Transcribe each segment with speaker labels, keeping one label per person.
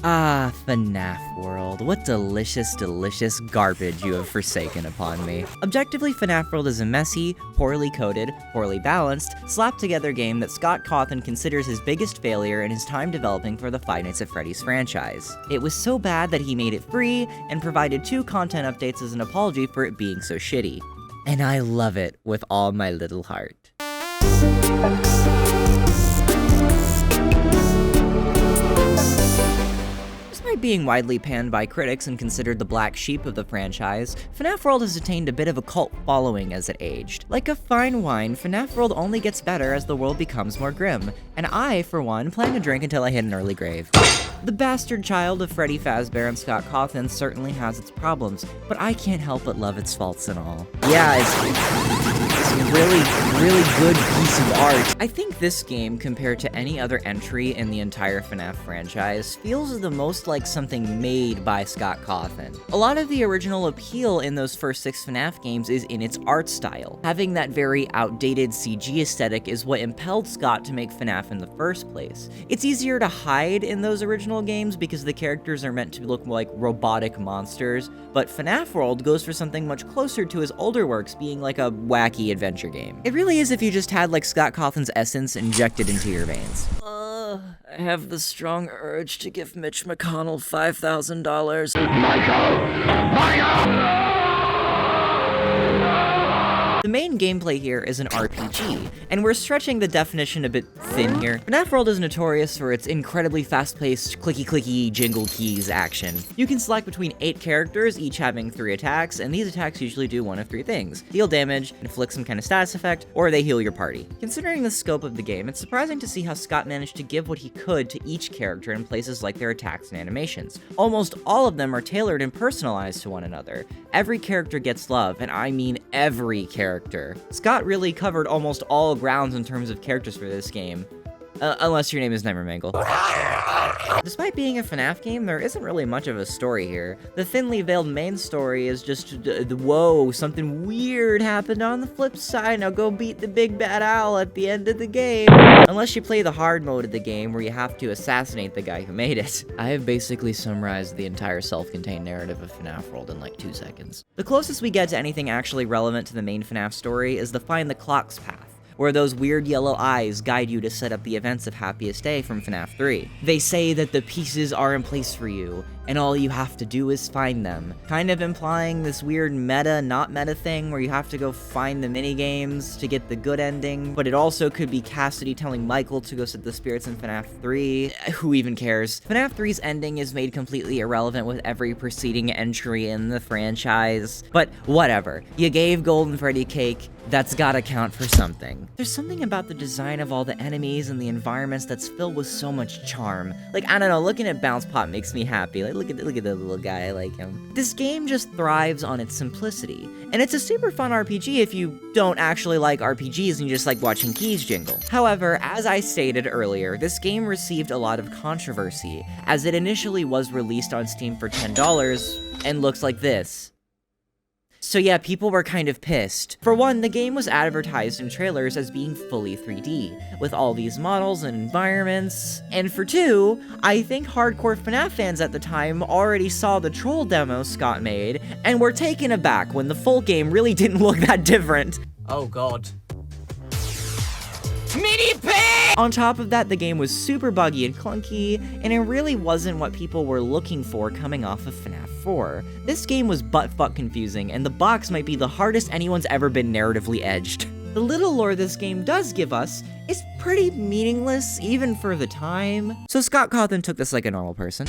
Speaker 1: Ah, FNAF World, what delicious, delicious garbage you have forsaken upon me. Objectively, FNAF World is a messy, poorly coded, poorly balanced, slapped-together game that Scott Cawthon considers his biggest failure in his time developing for the Five Nights at Freddy's franchise. It was so bad that he made it free, and provided 2 content updates as an apology for it being so shitty. And I love it with all my little heart. Despite being widely panned by critics and considered the black sheep of the franchise, FNAF World has attained a bit of a cult following as it aged. Like a fine wine, FNAF World only gets better as the world becomes more grim, and I, for one, plan to drink until I hit an early grave. The bastard child of Freddy Fazbear and Scott Cawthon certainly has its problems, but I can't help but love its faults and all. Yeah, it's a really good piece of art. I think this game, compared to any other entry in the entire FNAF franchise, feels the most like something made by Scott Cawthon. A lot of the original appeal in those first 6 FNAF games is in its art style. Having that very outdated CG aesthetic is what impelled Scott to make FNAF in the first place. It's easier to hide in those original games because the characters are meant to look like robotic monsters, but FNAF World goes for something much closer to his older works being like a wacky adventure game. It really is if you just had like Scott Cawthon's essence injected into your veins. I have the strong urge to give Mitch McConnell $5,000. The main gameplay here is an RPG, and we're stretching the definition a bit thin here. FNAF World is notorious for its incredibly fast-paced, clicky-clicky, jingle keys action. You can select between 8 characters, each having 3 attacks, and these attacks usually do one of 3 things: deal damage, inflict some kind of status effect, or they heal your party. Considering the scope of the game, it's surprising to see how Scott managed to give what he could to each character in places like their attacks and animations. Almost all of them are tailored and personalized to one another. Every character gets love, and I mean every character. Scott really covered almost all grounds in terms of characters for this game. Unless your name is Nightmare Mangle. Despite being a FNAF game, there isn't really much of a story here. The thinly veiled main story is just, whoa, something weird happened on the flip side, now go beat the big bad owl at the end of the game. Unless you play the hard mode of the game, where you have to assassinate the guy who made it. I have basically summarized the entire self-contained narrative of FNAF World in like 2 seconds. The closest we get to anything actually relevant to the main FNAF story is the Find the Clocks path, where those weird yellow eyes guide you to set up the events of Happiest Day from FNAF 3. They say that the pieces are in place for you, and all you have to do is find them. Kind of implying this weird meta, not meta thing where you have to go find the minigames to get the good ending, but it also could be Cassidy telling Michael to go set the spirits in FNAF 3. Who even cares? FNAF 3's ending is made completely irrelevant with every preceding entry in the franchise, but whatever. You gave Golden Freddy cake, that's gotta count for something. There's something about the design of all the enemies and the environments that's filled with so much charm. Like, I don't know, looking at Bounce Pop makes me happy. Like, look at the little guy, I like him. This game just thrives on its simplicity, and it's a super fun RPG if you don't actually like RPGs and you just like watching keys jingle. However, as I stated earlier, this game received a lot of controversy, as it initially was released on Steam for $10 and looks like this. So yeah, people were kind of pissed. For one, the game was advertised in trailers as being fully 3D, with all these models and environments. And for 2, I think hardcore FNAF fans at the time already saw the troll demo Scott made, and were taken aback when the full game really didn't look that different. Oh god. Mini pig! On top of that, the game was super buggy and clunky, and it really wasn't what people were looking for coming off of FNAF 4. This game was buttfuck confusing, and the box might be the hardest anyone's ever been narratively edged. The little lore this game does give us is pretty meaningless, even for the time. So Scott Cawthon took this like a normal person.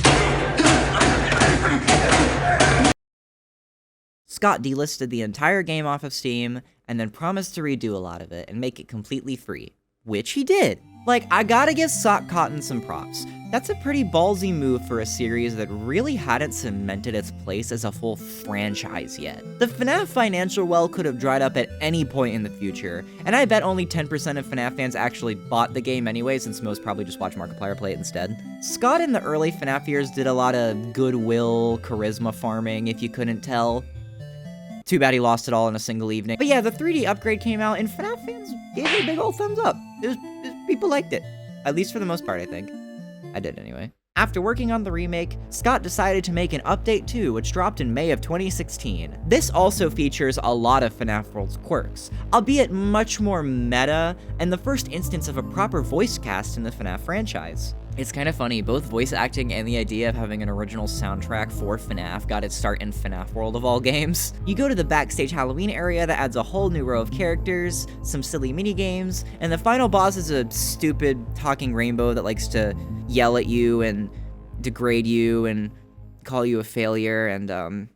Speaker 1: Scott delisted the entire game off of Steam, and then promised to redo a lot of it and make it completely free. Which he did. Like, I gotta give Scott Cawthon some props. That's a pretty ballsy move for a series that really hadn't cemented its place as a full franchise yet. The FNAF financial well could have dried up at any point in the future, and I bet only 10% of FNAF fans actually bought the game anyway, since most probably just watch Markiplier play it instead. Scott in the early FNAF years did a lot of goodwill, charisma farming, if you couldn't tell. Too bad he lost it all in a single evening. But yeah, the 3D upgrade came out, and FNAF fans gave it a big old thumbs up. People liked it. At least for the most part, I think. I did anyway. After working on the remake, Scott decided to make an update 2, which dropped in May of 2016. This also features a lot of FNAF World's quirks, albeit much more meta, and the first instance of a proper voice cast in the FNAF franchise. It's kind of funny, both voice acting and the idea of having an original soundtrack for FNAF got its start in FNAF World of all games. You go to the backstage Halloween area that adds a whole new row of characters, some silly minigames, and the final boss is a stupid talking rainbow that likes to yell at you and degrade you and call you a failure, and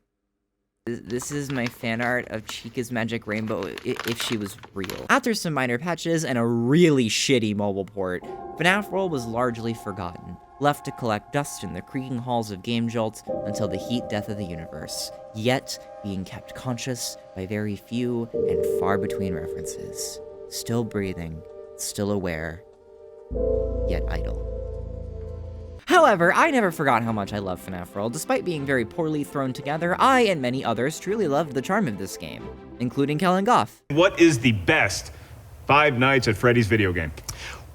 Speaker 1: this is my fan art of Chica's Magic Rainbow if she was real. After some minor patches and a really shitty mobile port, FNAF World was largely forgotten, left to collect dust in the creaking halls of Game Jolt until the heat death of the universe, yet being kept conscious by very few and far between references. Still breathing, still aware, yet idle. However, I never forgot how much I love FNAF World. Despite being very poorly thrown together, I and many others truly loved the charm of this game, including Kellen Goff.
Speaker 2: What is the best Five Nights at Freddy's video game?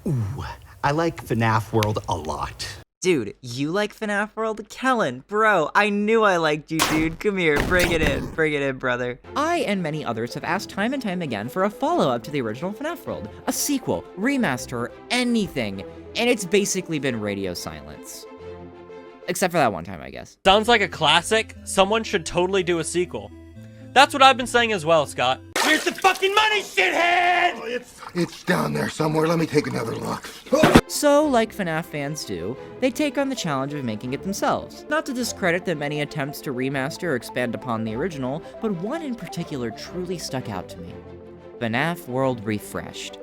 Speaker 3: Ooh, I like FNAF World a lot.
Speaker 1: Dude, you like FNAF World? Kellen, bro, I knew I liked you, dude. Come here, bring it in, brother. I and many others have asked time and time again for a follow-up to the original FNAF World, a sequel, remaster, anything. And it's basically been radio silence. Except for that one time, I guess.
Speaker 4: Sounds like a classic. Someone should totally do a sequel. That's what I've been saying as well, Scott.
Speaker 5: Where's the fucking money, shithead?
Speaker 6: Oh, it's down there somewhere. Let me take another look.
Speaker 1: So, like FNAF fans do, they take on the challenge of making it themselves. Not to discredit the many attempts to remaster or expand upon the original, but one in particular truly stuck out to me. FNAF World Refreshed.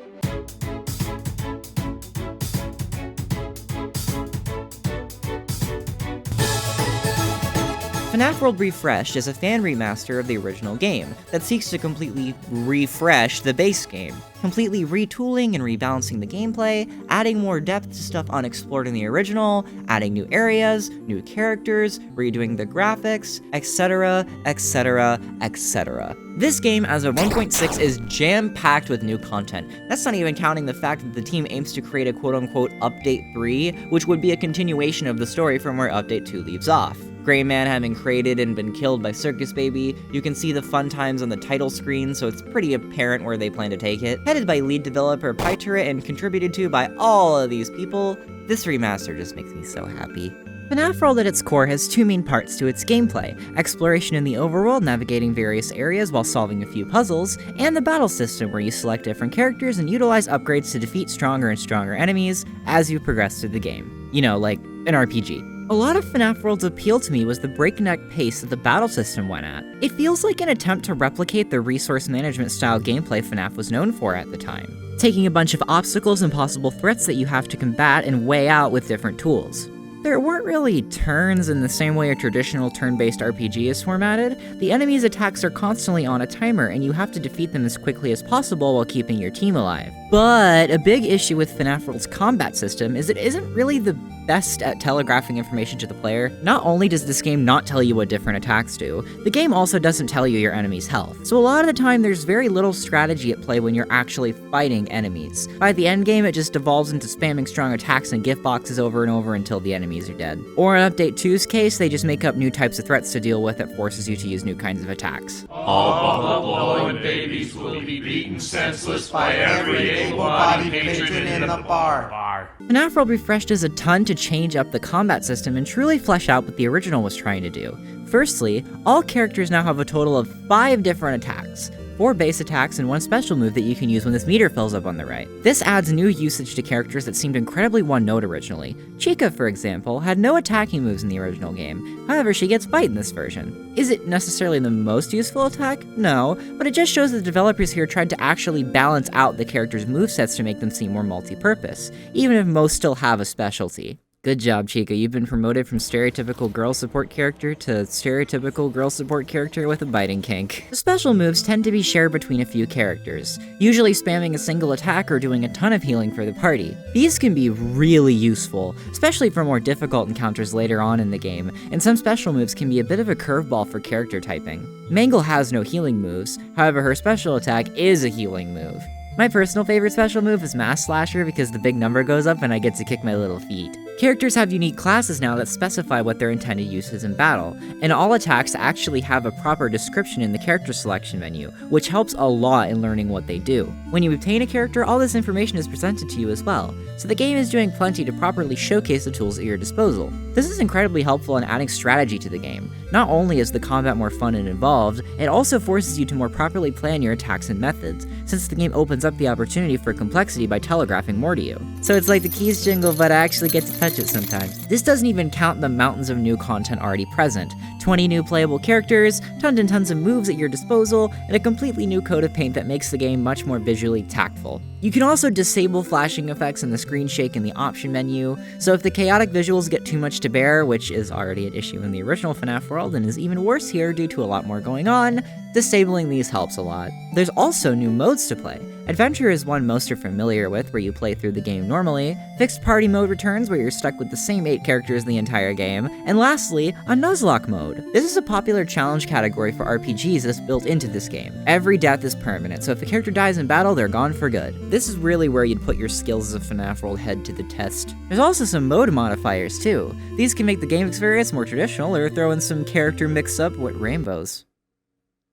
Speaker 1: FNAF World Refreshed is a fan remaster of the original game that seeks to completely refresh the base game, completely retooling and rebalancing the gameplay, adding more depth to stuff unexplored in the original, adding new areas, new characters, redoing the graphics, etc, etc, etc. This game as a 1.6 is jam-packed with new content. That's not even counting the fact that the team aims to create a quote-unquote Update 3, which would be a continuation of the story from where Update 2 leaves off. Gray Man having created and been killed by Circus Baby, you can see the fun times on the title screen, so it's pretty apparent where they plan to take it. Headed by lead developer Pyturret and contributed to by all of these people, this remaster just makes me so happy. FNAF World at its core has two main parts to its gameplay: exploration in the overworld, navigating various areas while solving a few puzzles, and the battle system where you select different characters and utilize upgrades to defeat stronger and stronger enemies as you progress through the game. You know, like an RPG. A lot of FNAF World's appeal to me was the breakneck pace that the battle system went at. It feels like an attempt to replicate the resource management style gameplay FNAF was known for at the time, taking a bunch of obstacles and possible threats that you have to combat and weigh out with different tools. There weren't really turns in the same way a traditional turn-based RPG is formatted. The enemy's attacks are constantly on a timer, and you have to defeat them as quickly as possible while keeping your team alive. But a big issue with FNAF World's combat system is it isn't really the best at telegraphing information to the player. Not only does this game not tell you what different attacks do, the game also doesn't tell you your enemy's health. So a lot of the time there's very little strategy at play when you're actually fighting enemies. By the end game, it just devolves into spamming strong attacks and gift boxes over and over until the enemies are dead. Or in Update 2's case, they just make up new types of threats to deal with that forces you to use new kinds of attacks.
Speaker 5: All buffalo and babies will be beaten senseless by every able-bodied patron in the bar.
Speaker 1: FNAF World Refreshed does a ton to change up the combat system and truly flesh out what the original was trying to do. Firstly, all characters now have a total of 5 different attacks. 4 base attacks and 1 special move that you can use when this meter fills up on the right. This adds new usage to characters that seemed incredibly one-note originally. Chica, for example, had no attacking moves in the original game, however she gets Bite in this version. Is it necessarily the most useful attack? No, but it just shows that the developers here tried to actually balance out the characters' movesets to make them seem more multi-purpose, even if most still have a specialty. Good job, Chica. You've been promoted from stereotypical girl support character to stereotypical girl support character with a biting kink. The special moves tend to be shared between a few characters, usually spamming a single attack or doing a ton of healing for the party. These can be really useful, especially for more difficult encounters later on in the game, and some special moves can be a bit of a curveball for character typing. Mangle has no healing moves, however her special attack is a healing move. My personal favorite special move is Mass Slasher because the big number goes up and I get to kick my little feet. Characters have unique classes now that specify what their intended use is in battle, and all attacks actually have a proper description in the character selection menu, which helps a lot in learning what they do. When you obtain a character, all this information is presented to you as well, so the game is doing plenty to properly showcase the tools at your disposal. This is incredibly helpful in adding strategy to the game. Not only is the combat more fun and involved, it also forces you to more properly plan your attacks and methods, since the game opens up the opportunity for complexity by telegraphing more to you. So it's like the keys jingle, but I actually get to touch it sometimes. This doesn't even count the mountains of new content already present. 20 new playable characters, tons and tons of moves at your disposal, and a completely new coat of paint that makes the game much more visually tactful. You can also disable flashing effects and the screen shake in the option menu, so if the chaotic visuals get too much to bear, which is already an issue in the original FNAF World and is even worse here due to a lot more going on, disabling these helps a lot. There's also new modes to play. Adventure is one most are familiar with, where you play through the game normally. Fixed party mode returns, where you're stuck with the same 8 characters the entire game. And lastly, a Nuzlocke mode. This is a popular challenge category for RPGs that's built into this game. Every death is permanent, so if a character dies in battle, they're gone for good. This is really where you'd put your skills as a FNAF World head to the test. There's also some mode modifiers too. These can make the game experience more traditional, or throw in some character mix-up with rainbows.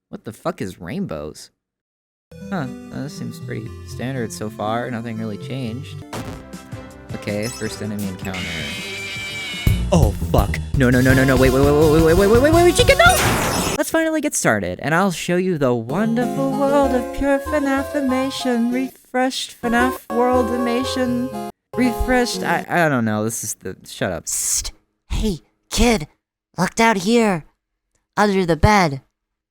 Speaker 1: What the fuck is rainbows? Huh, this seems pretty standard so far, nothing really changed. Okay, first enemy encounter. Oh fuck. No, wait, chicken, no! Let's finally get started, and I'll show you the wonderful world of pure FNAFimation. Refreshed FNAF World Animation. Refreshed, I don't know, this is the, shut up.
Speaker 7: Psst. Hey, kid, look down here. Under the bed.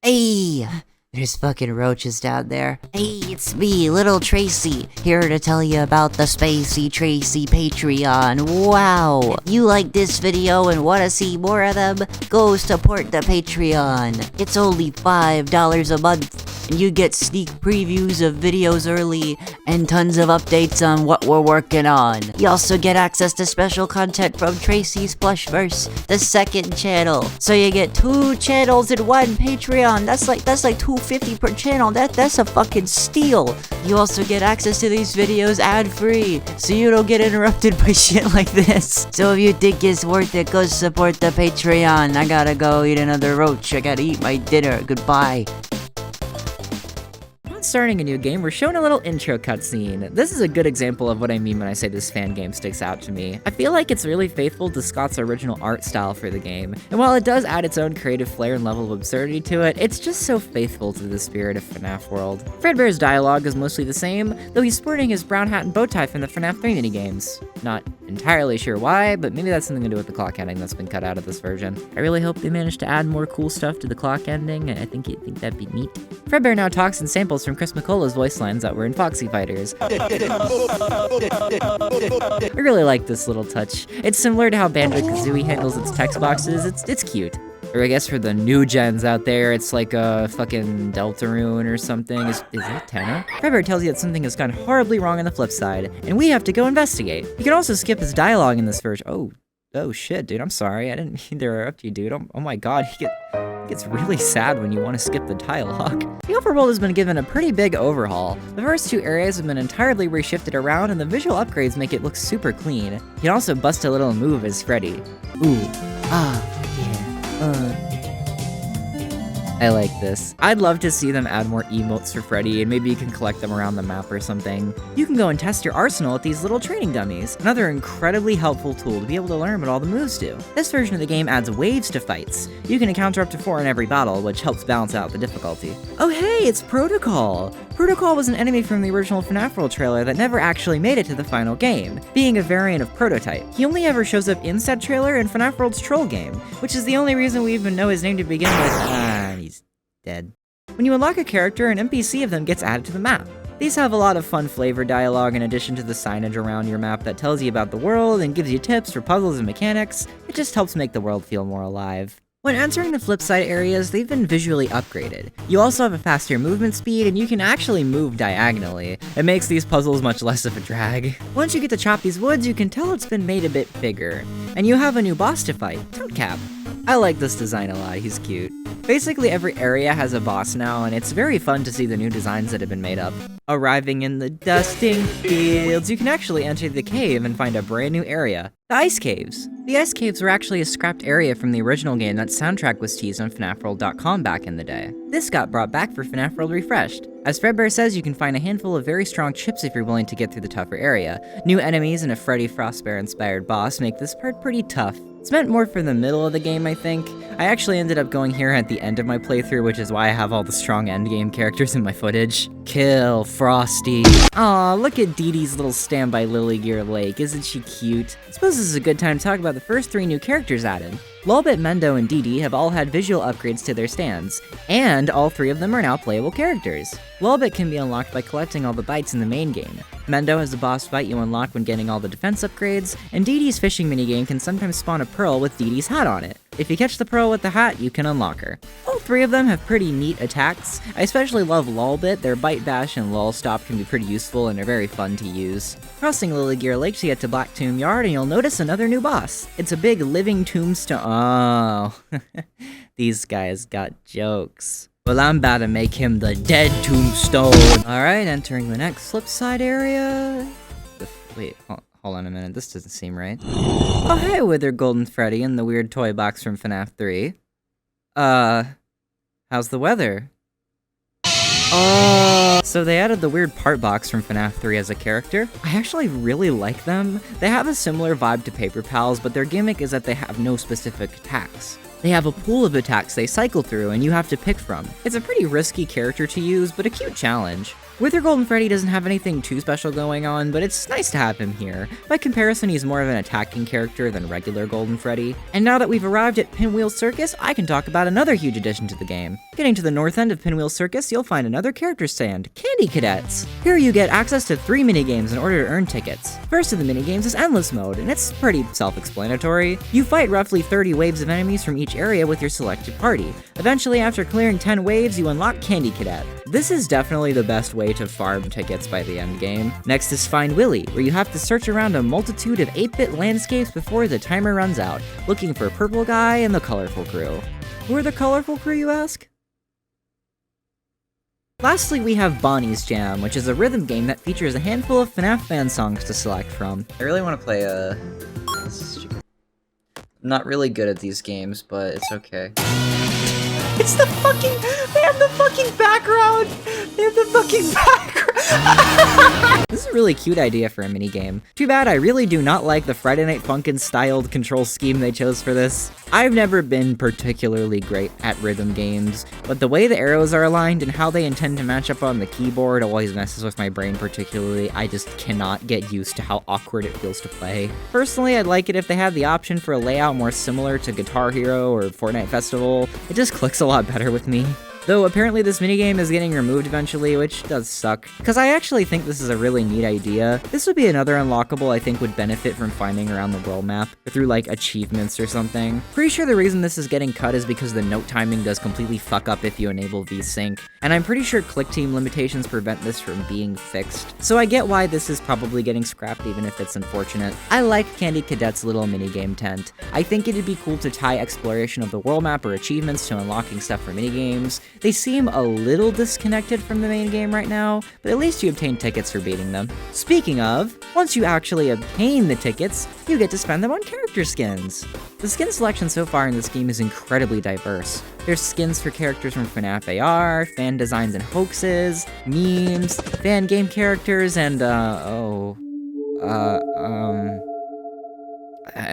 Speaker 7: Hey, there's fucking roaches down there. Hey, it's me, little Tracy, here to tell you about the Spacey Tracy Patreon. Wow! If you like this video and want to see more of them, go support the Patreon. It's only $5 a month, and you get sneak previews of videos early, and tons of updates on what we're working on. You also get access to special content from Tracy's Plushverse, the second channel. So you get 2 channels in one Patreon. That's like $2.50 per channel. That's a fucking steal. You also get access to these videos ad-free, so you don't get interrupted by shit like this. So if you think it's worth it, go support the Patreon. I gotta go eat another roach. I gotta eat my dinner. Goodbye.
Speaker 1: Starting a new game, we're shown a little intro cutscene. This is a good example of what I mean when I say this fan game sticks out to me. I feel like it's really faithful to Scott's original art style for the game, and while it does add its own creative flair and level of absurdity to it, it's just so faithful to the spirit of FNAF World. Fredbear's dialogue is mostly the same, though he's sporting his brown hat and bow tie from the FNAF 3 minigames. Not entirely sure why, but maybe that's something to do with the clock ending that's been cut out of this version. I really hope they manage to add more cool stuff to the clock ending. I think that'd be neat. Fredbear now talks and samples from Chris McCullough's voice lines that were in Foxy Fighters. I really like this little touch. It's similar to how Banjo-Kazooie handles its text boxes. It's cute. Or I guess for the new gens out there, it's like a fucking Deltarune or something. Is it Tenna? Fredbear tells you that something has gone horribly wrong on the flip side, and we have to go investigate. You can also skip his dialogue in this version. Oh shit, dude, I'm sorry. I didn't mean to interrupt you, dude. Oh my god, he gets really sad when you want to skip the dialogue. The overworld has been given a pretty big overhaul. The first 2 areas have been entirely reshifted around, and the visual upgrades make it look super clean. You can also bust a little move as Freddy. Ooh, I like this. I'd love to see them add more emotes for Freddy, and maybe you can collect them around the map or something. You can go and test your arsenal with these little training dummies, another incredibly helpful tool to be able to learn what all the moves do. This version of the game adds waves to fights. You can encounter up to 4 in every battle, which helps balance out the difficulty. Oh hey, it's Protocol! Protocol was an enemy from the original FNAF World trailer that never actually made it to the final game, being a variant of Prototype. He only ever shows up in said trailer in FNAF World's Troll game, which is the only reason we even know his name to begin with. He's dead. When you unlock a character, an NPC of them gets added to the map. These have a lot of fun flavor dialogue in addition to the signage around your map that tells you about the world and gives you tips for puzzles and mechanics. It just helps make the world feel more alive. When entering the flipside areas, they've been visually upgraded. You also have a faster movement speed, and you can actually move diagonally. It makes these puzzles much less of a drag. Once you get to chop these woods, you can tell it's been made a bit bigger. And you have a new boss to fight, Toadcap. I like this design a lot, he's cute. Basically every area has a boss now, and it's very fun to see the new designs that have been made up. Arriving in the dusting fields, you can actually enter the cave and find a brand new area. The Ice Caves. The Ice Caves were actually a scrapped area from the original game that soundtrack was teased on FNAFworld.com back in the day. This got brought back for FNAF World Refreshed. As Fredbear says, you can find a handful of very strong chips if you're willing to get through the tougher area. New enemies and a Freddy Frostbear inspired boss make this part pretty tough. It's meant more for the middle of the game, I think. I actually ended up going here at the end of my playthrough, which is why I have all the strong endgame characters in my footage. Kill Frosty. Aw, look at Dee Dee's little standby Lily Gear Lake. Isn't she cute? I suppose this is a good time to talk about the first 3 new characters added. Lolbit, Mendo, and Dee Dee have all had visual upgrades to their stands, and all 3 of them are now playable characters. Lolbit can be unlocked by collecting all the bites in the main game. Mendo has a boss fight you unlock when getting all the defense upgrades, and Dee Dee's fishing minigame can sometimes spawn a pearl with Dee Dee's hat on it. If you catch the pearl with the hat, you can unlock her. All 3 of them have pretty neat attacks. I especially love Lolbit. Their Bite Bash and Lol Stop can be pretty useful and are very fun to use. Crossing Lily Gear Lake to get to Black Tomb Yard, and you'll notice another new boss. It's a big living tombstone. Oh, these guys got jokes. Well, I'm about to make him the dead tombstone. Alright, entering the next flipside area. Wait, hold on a minute, this doesn't seem right. Oh hey, Wither Golden Freddy and the weird toy box from FNAF 3. How's the weather? Oh, so they added the weird part box from FNAF 3 as a character. I actually really like them. They have a similar vibe to Paper Pals, but their gimmick is that they have no specific attacks. They have a pool of attacks they cycle through and you have to pick from. It's a pretty risky character to use, but a cute challenge. Wither Golden Freddy doesn't have anything too special going on, but it's nice to have him here. By comparison, he's more of an attacking character than regular Golden Freddy. And now that we've arrived at Pinwheel Circus, I can talk about another huge addition to the game. Getting to the north end of Pinwheel Circus, you'll find another character stand, Candy Cadets. Here you get access to 3 minigames in order to earn tickets. First of the minigames is Endless Mode, and it's pretty self-explanatory. You fight roughly 30 waves of enemies from each area with your selected party. Eventually, after clearing 10 waves, you unlock Candy Cadet. This is definitely the best way to farm tickets by the end game. Next is Find Willy, where you have to search around a multitude of 8-bit landscapes before the timer runs out, looking for Purple Guy and the Colorful Crew. Who are the Colorful Crew, you ask? Lastly, we have Bonnie's Jam, which is a rhythm game that features a handful of FNAF fan songs to select from. I really want to play I'm not really good at these games, but it's okay. It's the fucking... They have the fucking background! They have the fucking background! This is a really cute idea for a minigame. Too bad I really do not like the Friday Night Funkin' styled control scheme they chose for this. I've never been particularly great at rhythm games, but the way the arrows are aligned and how they intend to match up on the keyboard always messes with my brain particularly. I just cannot get used to how awkward it feels to play. Personally, I'd like it if they had the option for a layout more similar to Guitar Hero or Fortnite Festival. It just clicks a lot better with me. Though apparently this minigame is getting removed eventually, which does suck. Because I actually think this is a really neat idea. This would be another unlockable I think would benefit from finding around the world map, or through like achievements or something. Pretty sure the reason this is getting cut is because the note timing does completely fuck up if you enable VSync. And I'm pretty sure click team limitations prevent this from being fixed. So I get why this is probably getting scrapped even if it's unfortunate. I like Candy Cadet's little minigame tent. I think it'd be cool to tie exploration of the world map or achievements to unlocking stuff for minigames. They seem a little disconnected from the main game right now, but at least you obtain tickets for beating them. Speaking of, once you actually obtain the tickets, you get to spend them on character skins. The skin selection so far in this game is incredibly diverse. There's skins for characters from FNAF AR, fan designs and hoaxes, memes, fan game characters, and I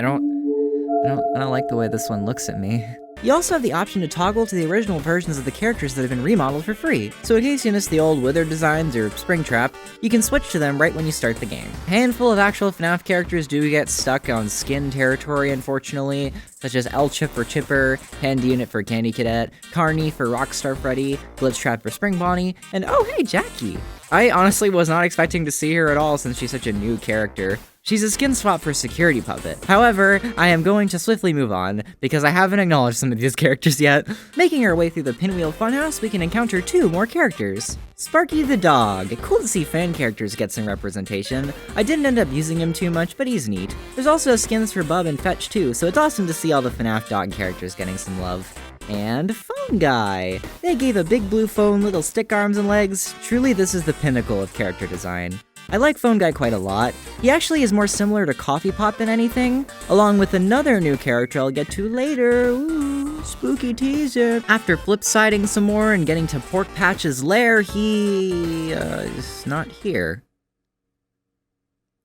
Speaker 1: don't like the way this one looks at me. You also have the option to toggle to the original versions of the characters that have been remodeled for free, so in case you missed the old Wither designs or Springtrap, you can switch to them right when you start the game. A handful of actual FNAF characters do get stuck on skin territory, unfortunately, such as L-Chip for Chipper, Handy Unit for Candy Cadet, Carney for Rockstar Freddy, Glitchtrap for Spring Bonnie, and oh hey, Jackie! I honestly was not expecting to see her at all since she's such a new character. She's a skin swap for Security Puppet. However, I am going to swiftly move on, because I haven't acknowledged some of these characters yet. Making our way through the Pinwheel Funhouse, we can encounter 2 more characters. Sparky the dog. Cool to see fan characters get some representation. I didn't end up using him too much, but he's neat. There's also skins for Bub and Fetch too, so it's awesome to see all the FNAF dog characters getting some love. And Phone Guy. They gave a big blue phone little stick arms and legs. Truly, this is the pinnacle of character design. I like Phone Guy quite a lot. He actually is more similar to Coffee Pot than anything, along with another new character I'll get to later. Ooh, spooky teaser. After flip-siding some more and getting to Pork Patch's lair, he is not here.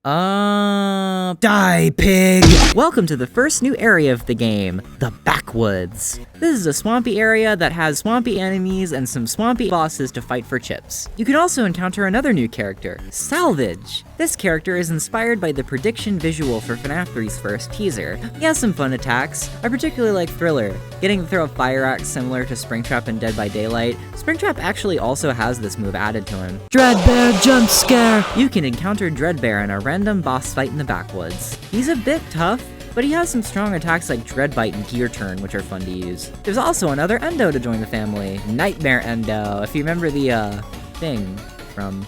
Speaker 1: Die, pig! Welcome to the first new area of the game, the Backwoods. This is a swampy area that has swampy enemies and some swampy bosses to fight for chips. You can also encounter another new character, Salvage. This character is inspired by the prediction visual for FNAF 3's first teaser. He has some fun attacks. I particularly like Thriller, getting to throw a fire axe similar to Springtrap in Dead by Daylight. Springtrap actually also has this move added to him. Dreadbear jump scare! You can encounter Dreadbear in a random boss fight in the Backwoods. He's a bit tough, but he has some strong attacks like Dreadbite and Gear Turn, which are fun to use. There's also another Endo to join the family, Nightmare Endo, if you remember the, thing from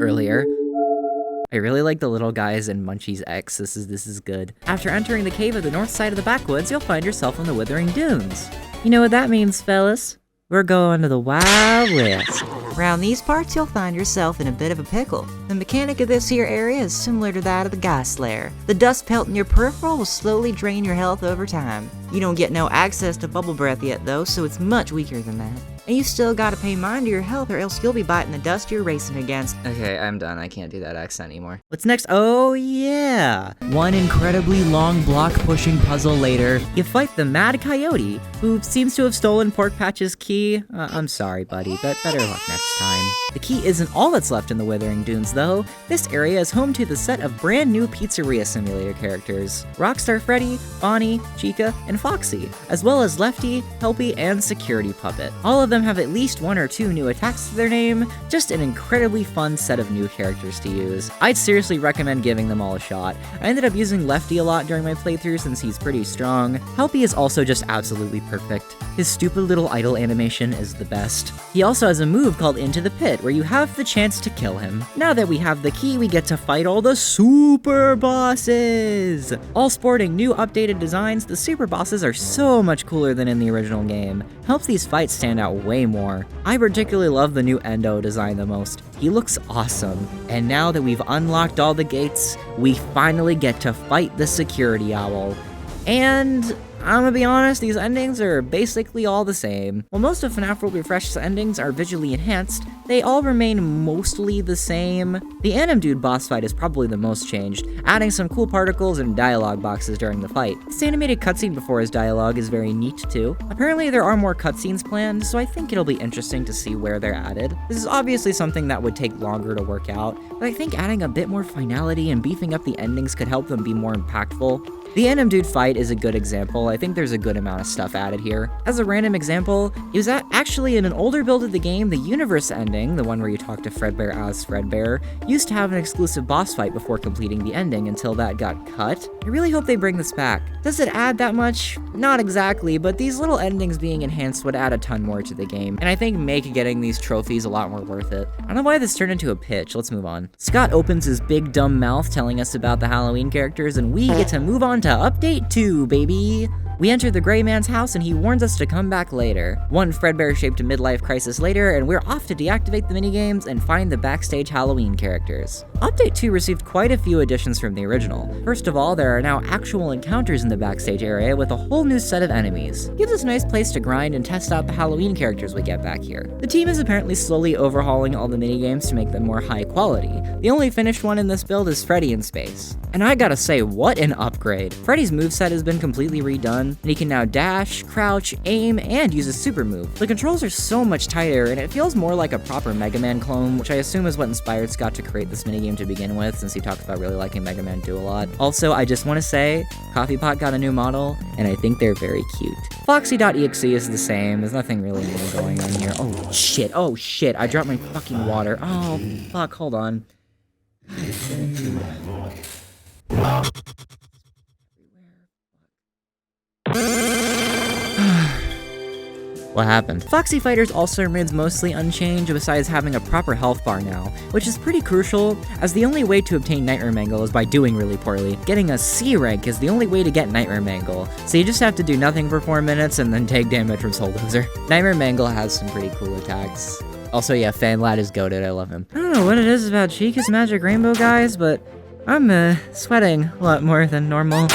Speaker 1: earlier. I really like the little guys in Munchie's X, this is good. After entering the cave at the north side of the Backwoods, you'll find yourself in the Withering Dunes. You know what that means, fellas? We're going to the Wild West.
Speaker 7: Around these parts, you'll find yourself in a bit of a pickle. The mechanic of this here area is similar to that of the Ghost Lair. The dust pelt in your peripheral will slowly drain your health over time. You don't get no access to Bubble Breath yet though, so it's much weaker than that. And you still gotta pay mind to your health or else you'll be biting the dust you're racing against.
Speaker 1: Okay, I'm done. I can't do that accent anymore. What's next? Oh yeah! One incredibly long block-pushing puzzle later, you fight the Mad Coyote, who seems to have stolen Pork Patch's key. I'm sorry, buddy, but better luck next time. The key isn't all that's left in the Withering Dunes, though. This area is home to the set of brand new Pizzeria Simulator characters. Rockstar Freddy, Bonnie, Chica, and Foxy, as well as Lefty, Helpy, and Security Puppet. All of them have at least 1 or 2 new attacks to their name, just an incredibly fun set of new characters to use. I'd seriously recommend giving them all a shot. I ended up using Lefty a lot during my playthrough since he's pretty strong. Helpy is also just absolutely perfect. His stupid little idle animation is the best. He also has a move called Into the Pit, where you have the chance to kill him. Now that we have the key, we get to fight all the super bosses! All sporting new updated designs, the super bosses are so much cooler than in the original game. Helps these fights stand out way more. I particularly love the new Endo design the most. He looks awesome. And now that we've unlocked all the gates, we finally get to fight the Security Owl. And I'm gonna be honest, these endings are basically all the same. While most of FNAF World Refreshed's endings are visually enhanced, they all remain mostly the same. The Anim Dude boss fight is probably the most changed, adding some cool particles and dialogue boxes during the fight. This animated cutscene before his dialogue is very neat too. Apparently there are more cutscenes planned, so I think it'll be interesting to see where they're added. This is obviously something that would take longer to work out, but I think adding a bit more finality and beefing up the endings could help them be more impactful. The Anim Dude fight is a good example. I think there's a good amount of stuff added here. As a random example, it was actually in an older build of the game, the Universe ending, the one where you talk to Fredbear as Fredbear, used to have an exclusive boss fight before completing the ending until that got cut. I really hope they bring this back. Does it add that much? Not exactly, but these little endings being enhanced would add a ton more to the game, and I think make getting these trophies a lot more worth it. I don't know why this turned into a pitch. Let's move on. Scott opens his big dumb mouth telling us about the Halloween characters, and we get to move on to Update 2, baby! We enter the Gray Man's house and he warns us to come back later. One Fredbear-shaped midlife crisis later, and we're off to deactivate the minigames and find the backstage Halloween characters. Update 2 received quite a few additions from the original. First of all, there are now actual encounters in the backstage area with a whole new set of enemies. It gives us a nice place to grind and test out the Halloween characters we get back here. The team is apparently slowly overhauling all the minigames to make them more high quality. The only finished one in this build is Freddy in space. And I gotta say, what an upgrade. Freddy's moveset has been completely redone, and he can now dash, crouch, aim, and use a super move. The controls are so much tighter, and it feels more like a proper Mega Man clone, which I assume is what inspired Scott to create this minigame to begin with, since he talked about really liking Mega Man 2 a lot. Also, I just want to say, Coffee Pot got a new model, and I think they're very cute. Foxy.exe is the same, there's nothing really new going on here. Oh shit, I dropped my fucking water. Oh, fuck, hold on. What happened? Foxy Fighters also remains mostly unchanged besides having a proper health bar now, which is pretty crucial, as the only way to obtain Nightmare Mangle is by doing really poorly. Getting a C rank is the only way to get Nightmare Mangle, so you just have to do nothing for 4 minutes and then take damage from Soul Dozer. Nightmare Mangle has some pretty cool attacks. Also, yeah, FanLad is goated, I love him. I don't know what it is about Chica's Magic Rainbow, guys, but I'm sweating a lot more than normal.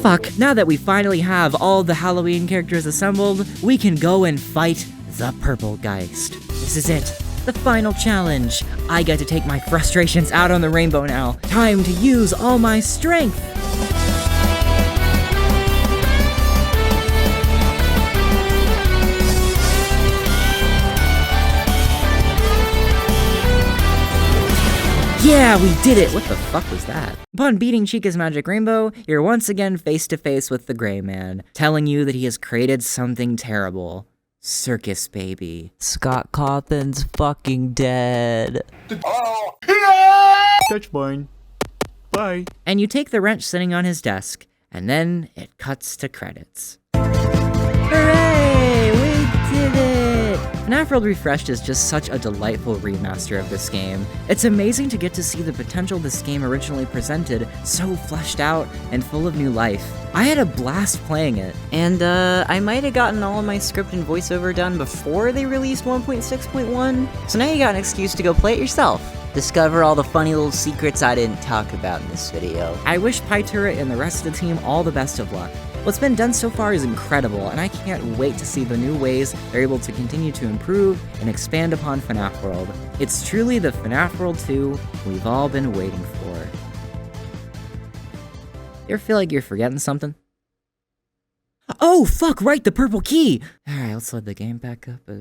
Speaker 1: Fuck, now that we finally have all the Halloween characters assembled, we can go and fight the Purple Geist. This is it, the final challenge. I get to take my frustrations out on the rainbow now. Time to use all my strength. Yeah, we did it! What the fuck was that? Upon beating Chica's Magic Rainbow, you're once again face to face with the Gray Man, telling you that he has created something terrible. Circus Baby.
Speaker 8: Scott Cawthon's fucking dead.
Speaker 3: Touch mine. Bye.
Speaker 1: And you take the wrench sitting on his desk, and then it cuts to credits. Hooray! We did it! FNAF World Refreshed is just such a delightful remaster of this game. It's amazing to get to see the potential this game originally presented, so fleshed out and full of new life. I had a blast playing it.
Speaker 8: And I might have gotten all of my script and voiceover done before they released 1.6.1, so now you got an excuse to go play it yourself. Discover all the funny little secrets I didn't talk about in this video.
Speaker 1: I wish PyTurret and the rest of the team all the best of luck. What's been done so far is incredible, and I can't wait to see the new ways they're able to continue to improve and expand upon FNAF World. It's truly the FNAF World 2 we've all been waiting for. You ever feel like you're forgetting something? Oh, fuck, right, the purple key! Alright, let's load the game back up. Why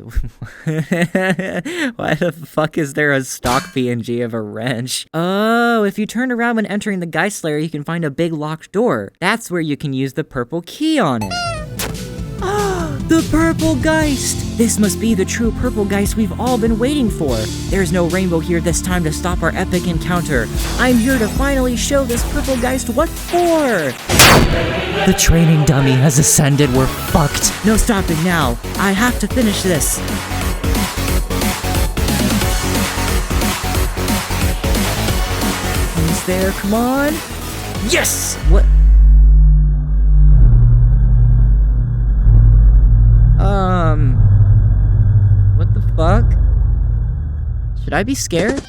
Speaker 1: the fuck is there a stock PNG of a wrench? Oh, if you turn around when entering the Geist Lair, you can find a big locked door. That's where you can use the purple key on it. The Purple Geist! This must be the true Purple Geist we've all been waiting for. There's no rainbow here this time to stop our epic encounter. I'm here to finally show this Purple Geist what for! The training dummy has ascended, we're fucked. No stopping now, I have to finish this. He's there, come on. Yes! What? What the fuck? Should I be scared?